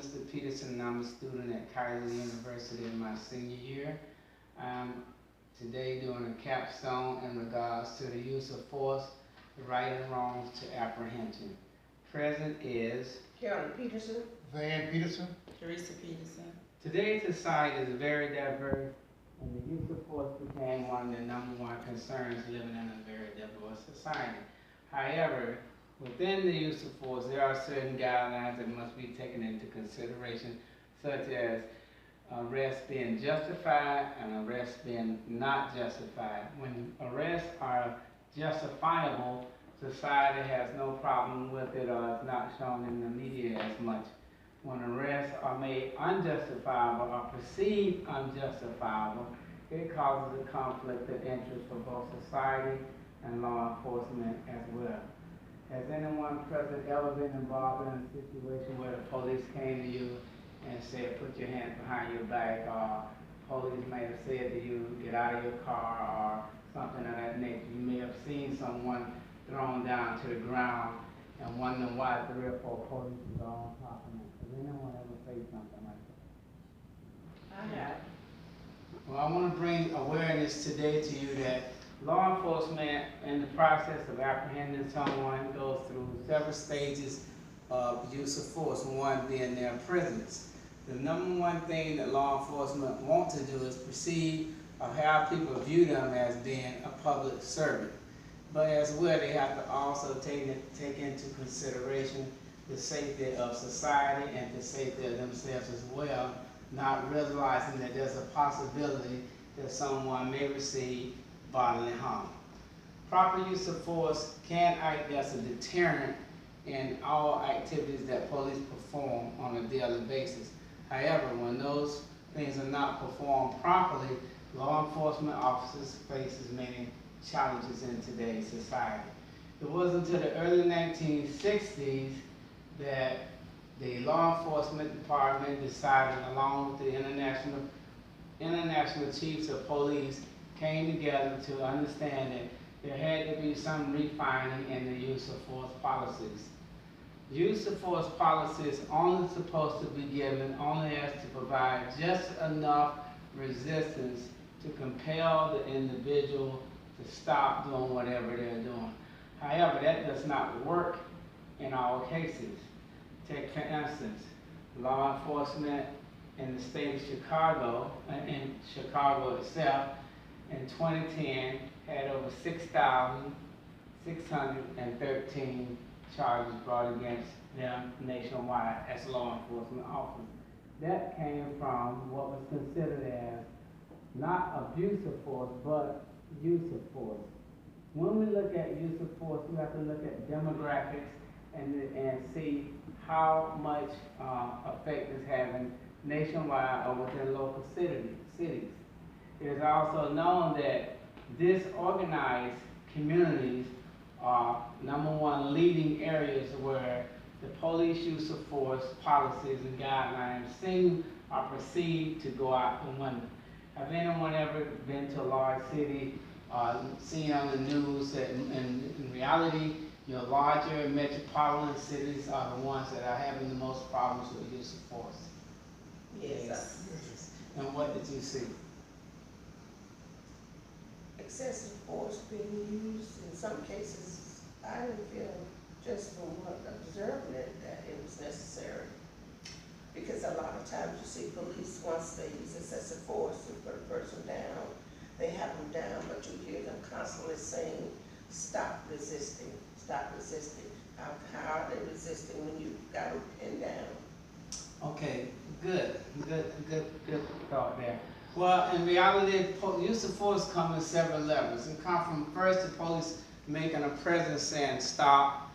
Mr. Peterson, and I'm a student at Kaiser University in my senior year. I'm today doing a capstone in regards to the use of force, the right and wrongs to apprehension. Present is Carolyn Peterson. Van Peterson. Teresa Peterson. today's society is very diverse, and the use of force became one of the #1 concerns living in a very diverse society. However, within the use of force, there are certain guidelines that must be taken into consideration, such as arrests being justified and arrests being not justified. When arrests are justifiable, society has no problem with it, or it's not shown in the media as much. When arrests are made unjustifiable or perceived unjustifiable, it causes a conflict of interest for both society and law enforcement as well. Has anyone present ever been involved in a situation where the police came to you and said, put your hands behind your back, or police may have said to you, get out of your car, or something of that nature? You may have seen someone thrown down to the ground and wonder why 3 or 4 police are on top of them. Has anyone ever faced something like that? I have. Well, I want to bring awareness today to you that law enforcement, in the process of apprehending someone, goes through several stages of use of force, one being their presence. The #1 thing that law enforcement want to do is perceive or have people view them as being a public servant. But as well, they have to also take into consideration the safety of society and the safety of themselves as well, not realizing that there's a possibility that someone may receive bodily harm. Proper use of force can act as a deterrent in all activities that police perform on a daily basis. However, when those things are not performed properly, law enforcement officers face many challenges in today's society. It wasn't until the early 1960s that the law enforcement department decided, along with the international chiefs of police, came together to understand that there had to be some refining in the use of force policies. Use of force policies only supposed to be given only as to provide just enough resistance to compel the individual to stop doing whatever they're doing. However, that does not work in all cases. Take, for instance, law enforcement in the state of Chicago, in Chicago itself, in 2010 had over 6,613 charges brought against them nationwide as law enforcement officers. That came from what was considered as not abuse of force, but use of force. When we look at use of force, we have to look at demographics and see how much effect it's having nationwide or within local cities. It is also known that disorganized communities are #1 leading areas where the police use of force policies and guidelines seem or perceived to go out the window. Have anyone ever been to a large city or seen on the news that in reality your larger metropolitan cities are the ones that are having the most problems with the use of force? Yes. And what did you see? Excessive force being used in some cases. I didn't feel, just from observing it, that it was necessary. Because a lot of times you see police, once they use excessive force to put a person down, they have them down, but you hear them constantly saying, stop resisting, stop resisting. How are they resisting when you got them pinned down? Okay, good thought there. Well, in reality, use of force comes in several levels. It comes from first the police making a presence saying stop,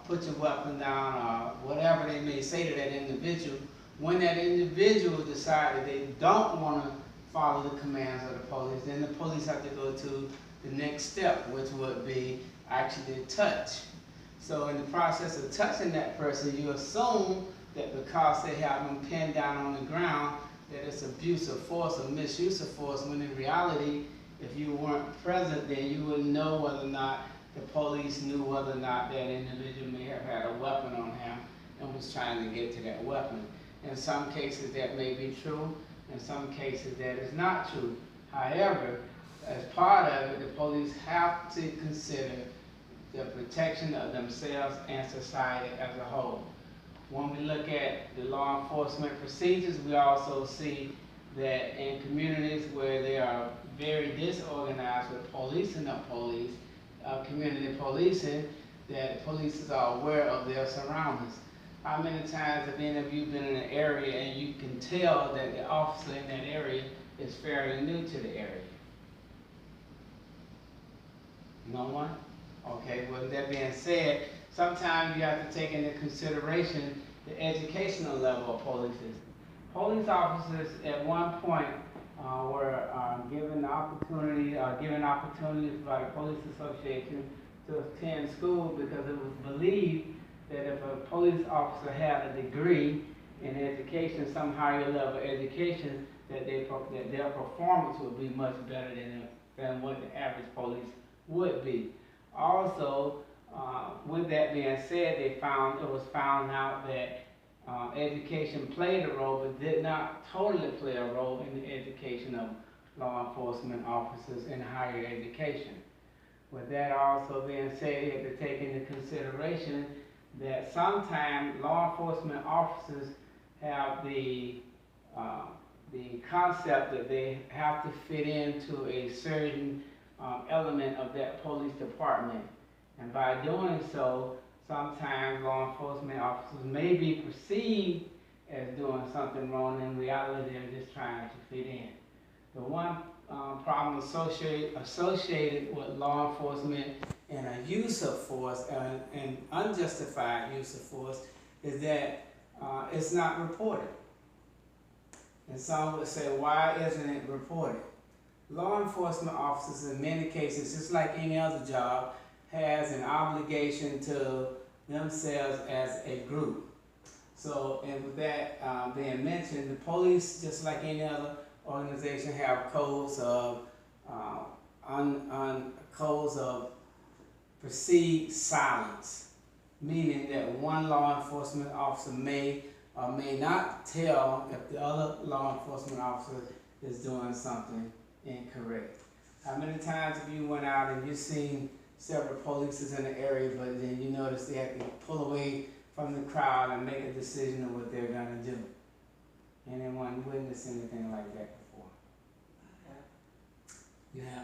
put your weapon down, or whatever they may say to that individual. When that individual decides they don't want to follow the commands of the police, then the police have to go to the next step, which would be actually touch. So in the process of touching that person, you assume that because they have them pinned down on the ground, that it's abuse of force or misuse of force, when in reality, if you weren't present then you wouldn't know whether or not the police knew whether or not that individual may have had a weapon on him and who's trying to get to that weapon. In some cases that may be true, in some cases that is not true. However, as part of it, the police have to consider the protection of themselves and society as a whole. When we look at the law enforcement procedures, we also see that in communities where they are very disorganized with policing of police, community policing, that police are aware of their surroundings. How many times have any of you been in an area and you can tell that the officer in that area is fairly new to the area? No one? Okay, well, that being said, sometimes you have to take into consideration the educational level of police. Police officers at one point were given opportunity by the police association to attend school because it was believed that if a police officer had a degree in education, some higher level education, that their performance would be much better than what the average police would be. Also, with that being said, it was found out that education played a role, but did not totally play a role in the education of law enforcement officers in higher education. With that also being said, you have to take into consideration that sometimes law enforcement officers have the concept that they have to fit into a certain element of that police department. And by doing so, sometimes law enforcement officers may be perceived as doing something wrong. In reality, they're just trying to fit in. The one problem associated with law enforcement and a use of force, and unjustified use of force, is that it's not reported. And some would say, why isn't it reported? Law enforcement officers, in many cases, just like any other job, has an obligation to themselves as a group. So, and with that being mentioned, the police, just like any other organization, have codes of codes of perceived silence, meaning that one law enforcement officer may or may not tell if the other law enforcement officer is doing something incorrect. How many times have you went out and you've seen several police in the area, but then you notice they have to pull away from the crowd and make a decision of what they're going to do? Anyone witnessed anything like that before? Yeah.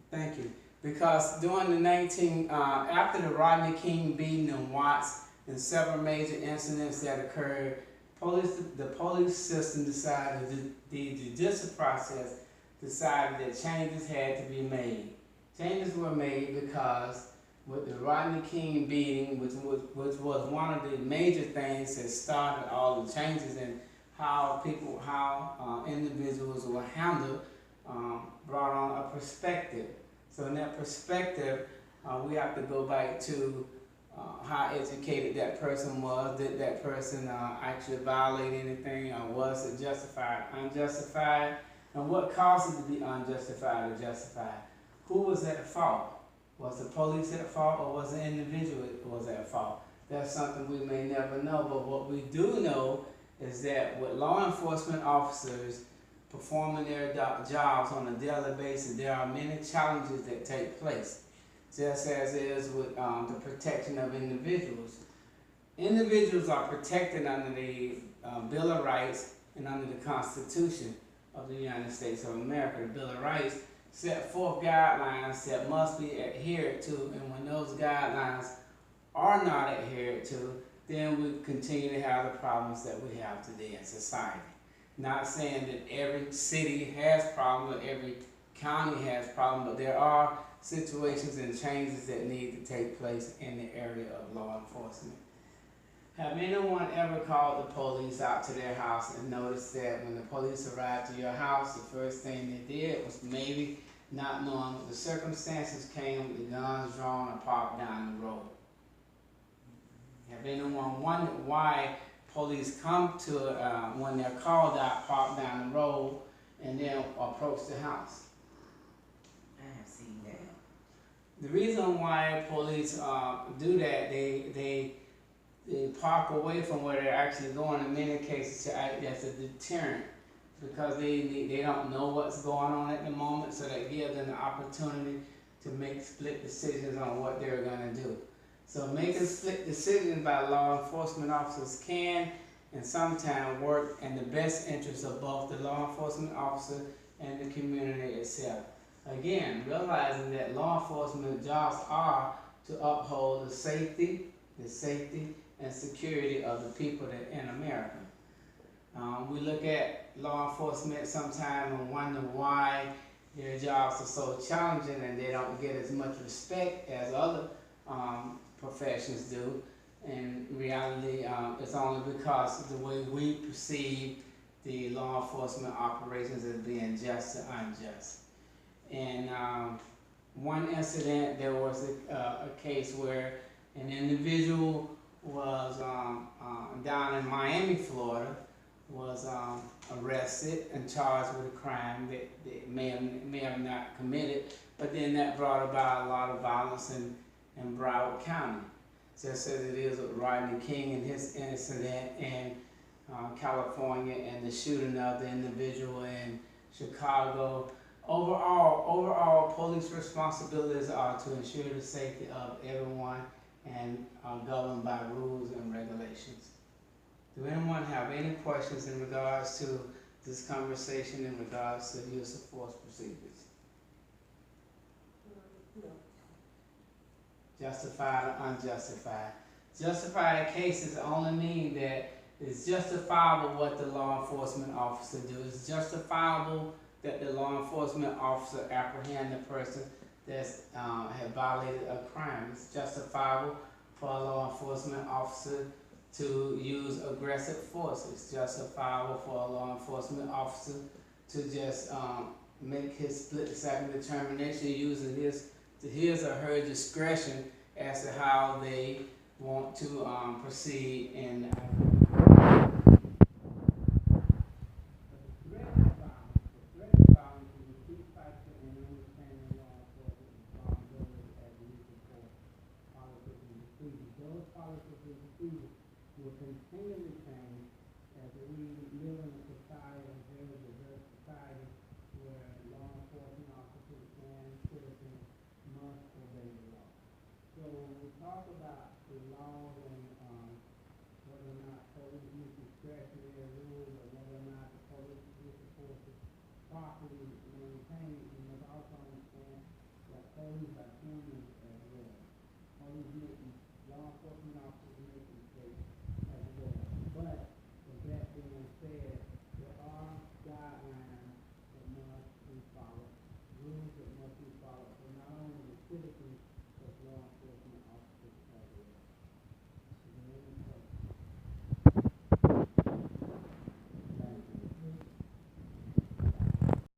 Thank you. Because during the after the Rodney King beating in Watts and several major incidents that occurred, the police system decided, the judicial process decided that changes had to be made. Changes were made because with the Rodney King beating, which was one of the major things that started all the changes in how individuals were handled, brought on a perspective. So in that perspective, we have to go back to how educated that person was. Did that person actually violate anything, or was it justified, unjustified? And what caused it to be unjustified or justified? Who was at fault? Was the police at fault, or was the individual was at fault? That's something we may never know, but what we do know is that with law enforcement officers performing their jobs on a daily basis, there are many challenges that take place, just as is with the protection of individuals. Individuals are protected under the Bill of Rights and under the Constitution of the United States of America. The Bill of Rights set forth guidelines that must be adhered to, and when those guidelines are not adhered to, then we continue to have the problems that we have today in society. Not saying that every city has problems or every county has problems, but there are situations and changes that need to take place in the area of law enforcement. Have anyone ever called the police out to their house and noticed that when the police arrived to your house, the first thing they did was, maybe not knowing what the circumstances, came with the guns drawn and parked down the road? Have anyone wondered why police come to, when they're called out, park down the road and then approach the house? I have seen that. The reason why police do that, they park away from where they're actually going in many cases to act as a deterrent, because they don't know what's going on at the moment, so that gives them the opportunity to make split decisions on what they're gonna do. So making split decisions by law enforcement officers can and sometimes work in the best interest of both the law enforcement officer and the community itself. Again, realizing that law enforcement jobs are to uphold the safety and security of the people that in America. We look at law enforcement sometimes and wonder why their jobs are so challenging and they don't get as much respect as other professions do. In reality, it's only because of the way we perceive the law enforcement operations as being just and unjust. And one incident, there was a case where an individual was down in Miami, Florida, was arrested and charged with a crime that they may have not committed, but then that brought about a lot of violence in Broward County. Just as it is with Rodney King and his incident in California and the shooting of the individual in Chicago. Overall, police responsibilities are to ensure the safety of everyone and are governed by rules and regulations. Do anyone have any questions in regards to this conversation in regards to the use of force procedures? No. Justified or unjustified? Justified cases only mean that it's justifiable what the law enforcement officer do. It's justifiable that the law enforcement officer apprehend the person that's had violated a crime. It's justifiable for a law enforcement officer to use aggressive force. It's justifiable for a law enforcement officer to just make his split-second determination using his or her discretion as to how they want to proceed in will continually change as we live in a society, a very diverse society, where law enforcement officers and citizens must obey the law. So when we talk about the laws and whether or not police use discretionary rules or whether or not the police use the force is properly maintained, you must also understand that police